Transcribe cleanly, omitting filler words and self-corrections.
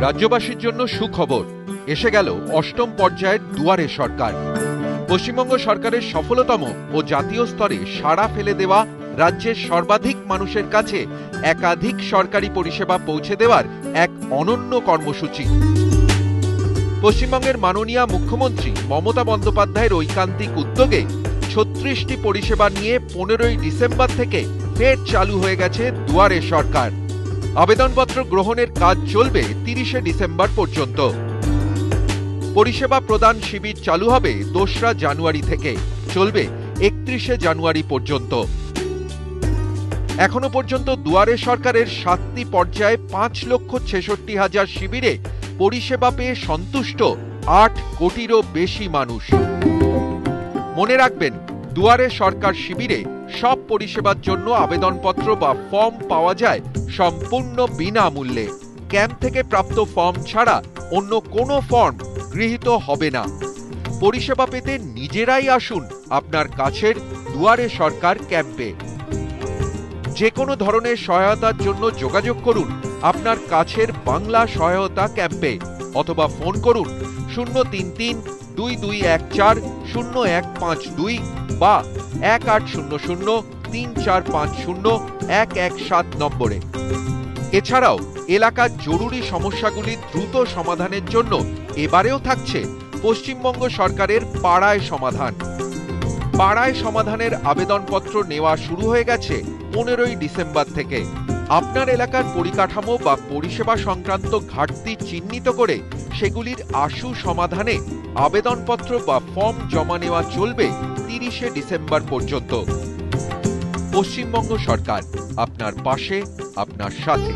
রাজ্যবাসীর জন্য সুখবর, এসে গেল অষ্টম পর্যায়ের দুয়ারে সরকার। পশ্চিমবঙ্গ সরকারের সফলতম ও জাতীয় স্তরে সাড়া ফেলে দেওয়া রাজ্যের সর্বাধিক মানুষের কাছে একাধিক সরকারি পরিষেবা পৌঁছে দেওয়ার এক অনন্য কর্মসূচি। পশ্চিমবঙ্গের মাননীয় মুখ্যমন্ত্রী মমতা বন্দ্যোপাধ্যায়ের ঐকান্তিক উদ্যোগে ৩৬টি পরিষেবা নিয়ে ১৫ই ডিসেম্বর থেকে ফের চালু হয়ে গেছে দুয়ারে সরকার। আবেদনপত্র গ্রহণের কাজ চলবে ৩০শে ডিসেম্বর পর্যন্ত। পরিষেবা প্রদান শিবির চালু হবে ২রা জানুয়ারি থেকে, চলবে ৩১শে জানুয়ারি পর্যন্ত। এখনো পর্যন্ত দুয়ারে সরকারের ৭টি পর্যায়ে ৫,৬৬,০০০ শিবিরে পরিষেবা পেয়ে সন্তুষ্ট ৮ কোটিরও বেশি মানুষ। মনে রাখবেন, দুয়ারে সরকার শিবিরে সব পরিষেবার জন্য আবেদনপত্র বা ফর্ম পাওয়া যায় সম্পূর্ণ বিনামূল্যে। ক্যাম্প থেকে প্রাপ্ত ফর্ম ছাড়া অন্য কোনো ফর্ম গৃহীত হবে না। পরিষেবা পেতে নিজেরাই আসুন আপনার কাছের দুয়ারে সরকার ক্যাম্পে। যে কোনো ধরনের সহায়তার জন্য যোগাযোগ করুন আপনার কাছের বাংলা সহায়তা ক্যাম্পে, অথবা ফোন করুন 033-2214-0152 বা 1800-3450-117 নম্বরে। এছাড়াও এলাকার জরুরি সমস্যাগুলি দ্রুত সমাধানের জন্য এবারেও থাকছে পশ্চিমবঙ্গ সরকারের পাড়ায় সমাধান। পাড়ায় সমাধানের আবেদনপত্র নেওয়া শুরু হয়ে গেছে 15ই ডিসেম্বর থেকে। আপনার এলাকার পরিকাঠামো বা পরিষেবা সংক্রান্ত ঘাটতি চিহ্নিত করে সেগুলির আশু সমাধানে আবেদনপত্র বা ফর্ম জমা নেওয়া চলবে 30শে ডিসেম্বর পর্যন্ত। পশ্চিমবঙ্গ সরকার আপনার পাশে, আপনার সাথে।